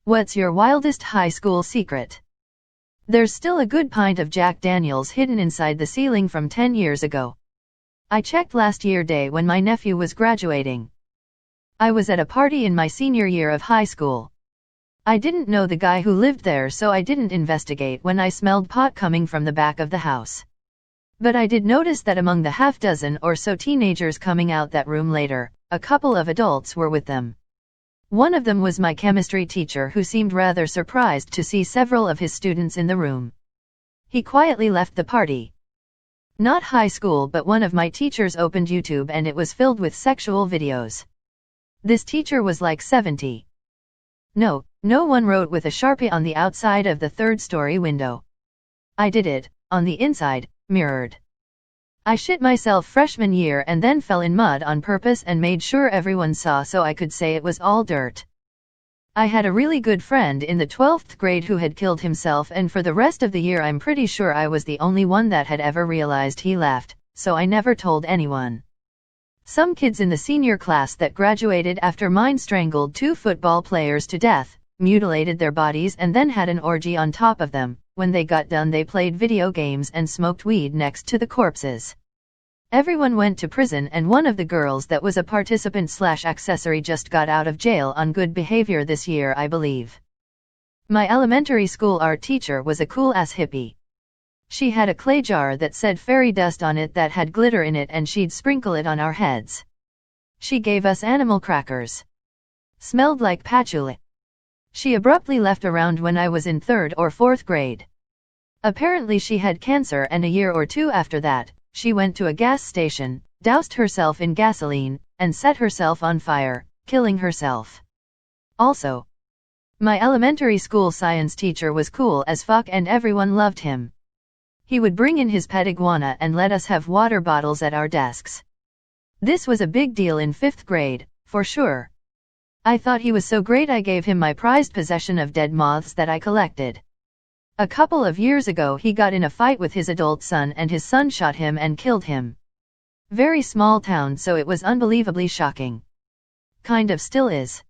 What's your wildest high school secret? There's still a good pint of Jack Daniels hidden inside the ceiling from 10 years ago. I checked last year day when my nephew was graduating. I was at a party in my senior year of high school. I didn't know the guy who lived there, so I didn't investigate when I smelled pot coming from the back of the house. But I did notice that among the half dozen or so teenagers coming out that room later, a couple of adults were with them. One of them was my chemistry teacher, who seemed rather surprised to see several of his students in the room. He quietly left the party. Not high school, but one of my teachers opened YouTube and it was filled with sexual videos. This teacher was like 70. No one wrote with a Sharpie on the outside of the third-story window. I did it, on the inside, mirrored. I shit myself freshman year and then fell in mud on purpose and made sure everyone saw so I could say it was all dirt. I had a really good friend in the 12th grade who had killed himself, and for the rest of the year I'm pretty sure I was the only one that had ever realized he left, so I never told anyone. Some kids in the senior class that graduated after mine strangled 2 football players to death, mutilated their bodies and then had an orgy on top of them. When they got done they played video games and smoked weed next to the corpses. Everyone went to prison and one of the girls that was a participant/accessory just got out of jail on good behavior this year, I believe. My elementary school art teacher was a cool-ass hippie. She had a clay jar that said fairy dust on it that had glitter in it, and she'd sprinkle it on our heads. She gave us animal crackers. Smelled like patchouli. She abruptly left around when I was in 3rd or 4th grade. Apparently she had cancer, and a year or 2 after that, she went to a gas station, doused herself in gasoline, and set herself on fire, killing herself. Also, my elementary school science teacher was cool as fuck and everyone loved him. He would bring in his pet iguana and let us have water bottles at our desks. This was a big deal in 5th grade, for sure. I thought he was so great I gave him my prized possession of dead moths that I collected. A couple of years ago he got in a fight with his adult son and his son shot him and killed him. Very small town, so it was unbelievably shocking. Kind of still is.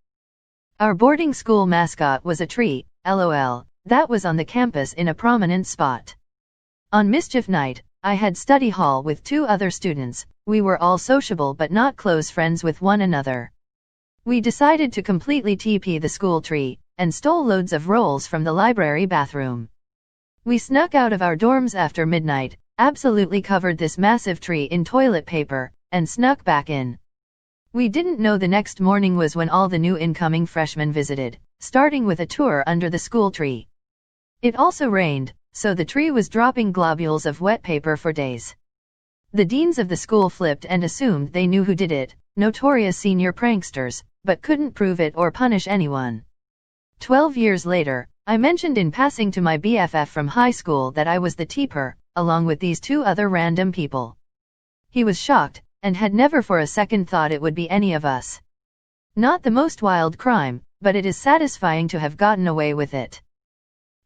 Our boarding school mascot was a tree, LOL, that was on the campus in a prominent spot. On mischief night, I had study hall with 2 other students. We were all sociable but not close friends with one another. We decided to completely TP the school tree, and stole loads of rolls from the library bathroom. We snuck out of our dorms after midnight, absolutely covered this massive tree in toilet paper, and snuck back in. We didn't know the next morning was when all the new incoming freshmen visited, starting with a tour under the school tree. It also rained, so the tree was dropping globules of wet paper for days. The deans of the school flipped and assumed they knew who did it, notorious senior pranksters, but couldn't prove it or punish anyone. 12 years later, I mentioned in passing to my BFF from high school that I was the teeper, along with these 2 other random people. He was shocked, and had never for a second thought it would be any of us. Not the most wild crime, but it is satisfying to have gotten away with it.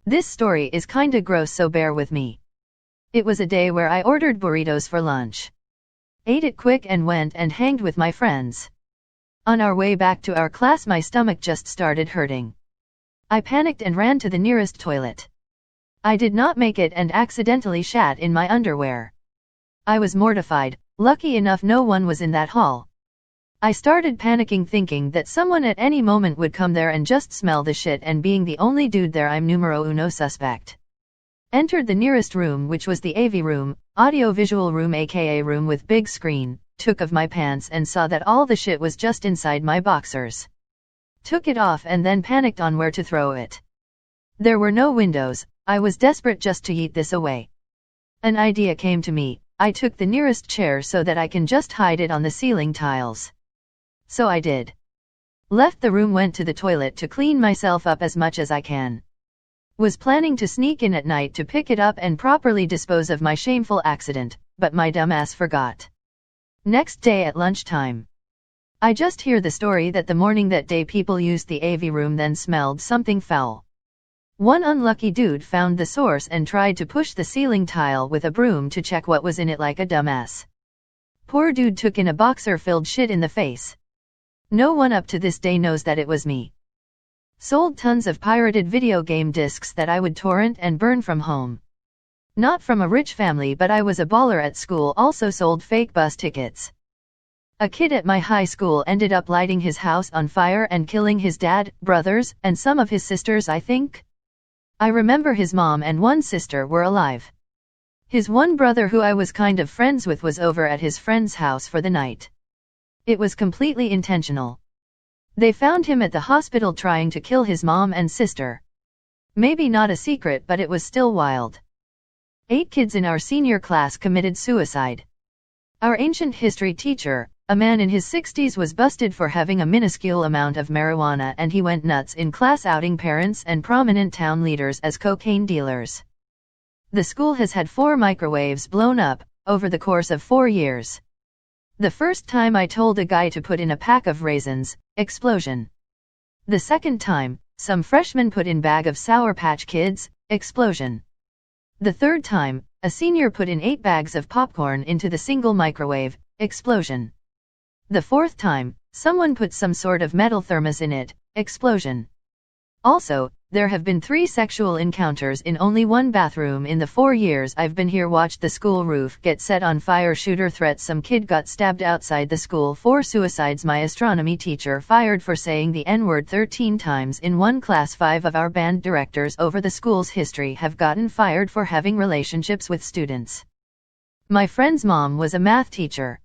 This story is kinda gross, so bear with me. It was a day where I ordered burritos for lunch. Ate it quick and went and hanged with my friends. On our way back to our class my stomach just started hurting. I panicked and ran to the nearest toilet. I did not make it and accidentally shat in my underwear. I was mortified. Lucky enough no one was in that hall. I started panicking, thinking that someone at any moment would come there and just smell the shit, and being the only dude there I'm numero uno suspect. Entered the nearest room, which was the AV room, audio-visual room aka room with big screen, took off my pants and saw that all the shit was just inside my boxers. Took it off and then panicked on where to throw it. There were no windows, I was desperate just to yeet this away. An idea came to me. I took the nearest chair so that I can just hide it on the ceiling tiles. So I did. Left the room, went to the toilet to clean myself up as much as I can. Was planning to sneak in at night to pick it up and properly dispose of my shameful accident, but my dumbass forgot. Next day at lunchtime. I just hear the story that the morning that day people used the AV room, then smelled something foul. One unlucky dude found the source and tried to push the ceiling tile with a broom to check what was in it like a dumbass. Poor dude took in a boxer-filled shit in the face. No one up to this day knows that it was me. Sold tons of pirated video game discs that I would torrent and burn from home. Not from a rich family, but I was a baller at school. Also sold fake bus tickets. A kid at my high school ended up lighting his house on fire and killing his dad, brothers, and some of his sisters, I think. I remember his mom and one sister were alive. His one brother, who I was kind of friends with, was over at his friend's house for the night. It was completely intentional. They found him at the hospital trying to kill his mom and sister. Maybe not a secret, but it was still wild. 8 kids in our senior class committed suicide. Our ancient history teacher, a man in his 60s, was busted for having a minuscule amount of marijuana, and he went nuts in class, outing parents and prominent town leaders as cocaine dealers. The school has had 4 microwaves blown up over the course of 4 years. The first time I told a guy to put in a pack of raisins, explosion. The second time, some freshman put in bag of Sour Patch Kids, explosion. The third time, a senior put in 8 bags of popcorn into the single microwave, explosion. The fourth time, someone put some sort of metal thermos in it, explosion. Also, there have been 3 sexual encounters in only one bathroom in the 4 years I've been here. Watched the school roof get set on fire. Shooter threats. Some kid got stabbed outside the school. 4 suicides. My astronomy teacher fired for saying the N-word 13 times in one class. 5 of our band directors over the school's history have gotten fired for having relationships with students. My friend's mom was a math teacher.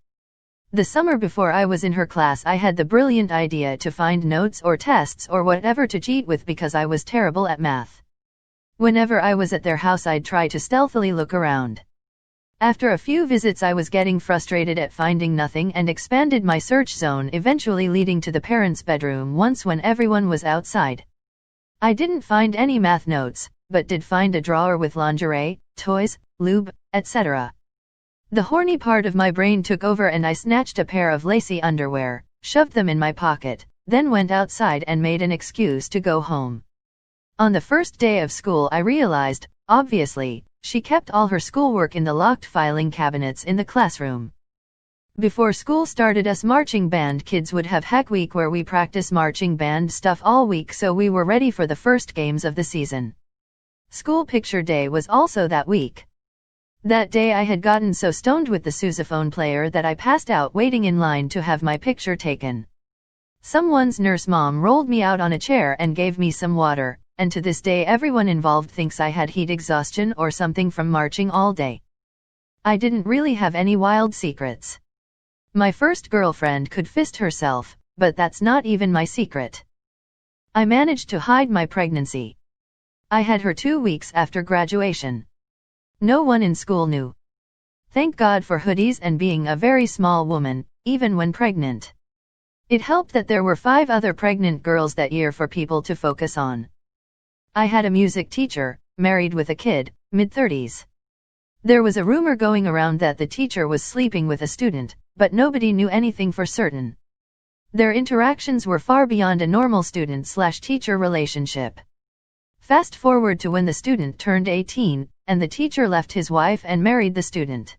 The summer before I was in her class, I had the brilliant idea to find notes or tests or whatever to cheat with because I was terrible at math. Whenever I was at their house, I'd try to stealthily look around. After a few visits, I was getting frustrated at finding nothing and expanded my search zone, eventually leading to the parents' bedroom once when everyone was outside. I didn't find any math notes, but did find a drawer with lingerie, toys, lube, etc. The horny part of my brain took over and I snatched a pair of lacy underwear, shoved them in my pocket, then went outside and made an excuse to go home. On the first day of school, I realized, obviously, she kept all her schoolwork in the locked filing cabinets in the classroom. Before school started, us marching band kids would have hack week where we practice marching band stuff all week, so we were ready for the first games of the season. School picture day was also that week. That day I had gotten so stoned with the sousaphone player that I passed out waiting in line to have my picture taken. Someone's nurse mom rolled me out on a chair and gave me some water, and to this day everyone involved thinks I had heat exhaustion or something from marching all day. I didn't really have any wild secrets. My first girlfriend could fist herself, but that's not even my secret. I managed to hide my pregnancy. I had her 2 weeks after graduation. No one in school knew. Thank God for hoodies and being a very small woman, even when pregnant. It helped that there were 5 other pregnant girls that year for people to focus on. I had a music teacher, married with a kid, mid-30s. There was a rumor going around that the teacher was sleeping with a student, but nobody knew anything for certain. Their interactions were far beyond a normal student-slash-teacher relationship. Fast forward to when the student turned 18, and the teacher left his wife and married the student.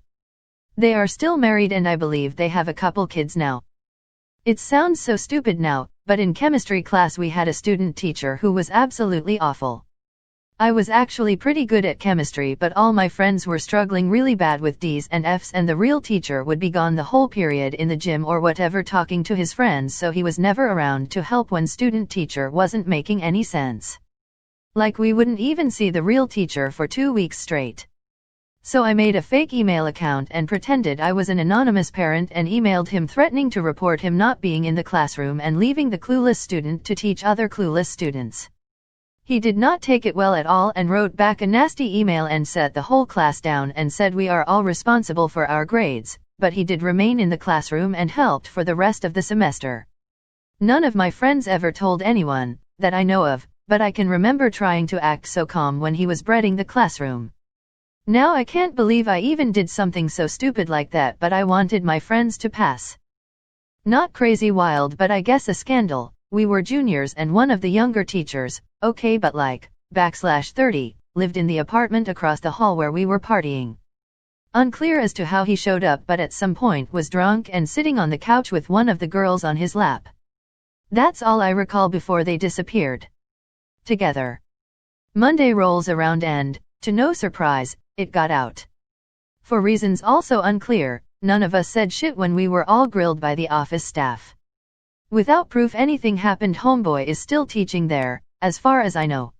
They are still married and I believe they have a couple kids now. It sounds so stupid now, but in chemistry class we had a student teacher who was absolutely awful. I was actually pretty good at chemistry, but all my friends were struggling really bad with D's and F's, and the real teacher would be gone the whole period in the gym or whatever talking to his friends, so he was never around to help when student teacher wasn't making any sense. Like we wouldn't even see the real teacher for 2 weeks straight. So I made a fake email account and pretended I was an anonymous parent and emailed him threatening to report him not being in the classroom and leaving the clueless student to teach other clueless students. He did not take it well at all and wrote back a nasty email and set the whole class down and said we are all responsible for our grades, but he did remain in the classroom and helped for the rest of the semester. None of my friends ever told anyone, that I know of, but I can remember trying to act so calm when he was breading the classroom. Now I can't believe I even did something so stupid like that, but I wanted my friends to pass. Not crazy wild, but I guess a scandal. We were juniors and one of the younger teachers, okay but like, /30, lived in the apartment across the hall where we were partying. Unclear as to how he showed up, but at some point was drunk and sitting on the couch with one of the girls on his lap. That's all I recall before they disappeared. together. Monday rolls around and, to no surprise, it got out. For reasons also unclear, none of us said shit when we were all grilled by the office staff. Without proof anything happened, homeboy is still teaching there, as far as I know.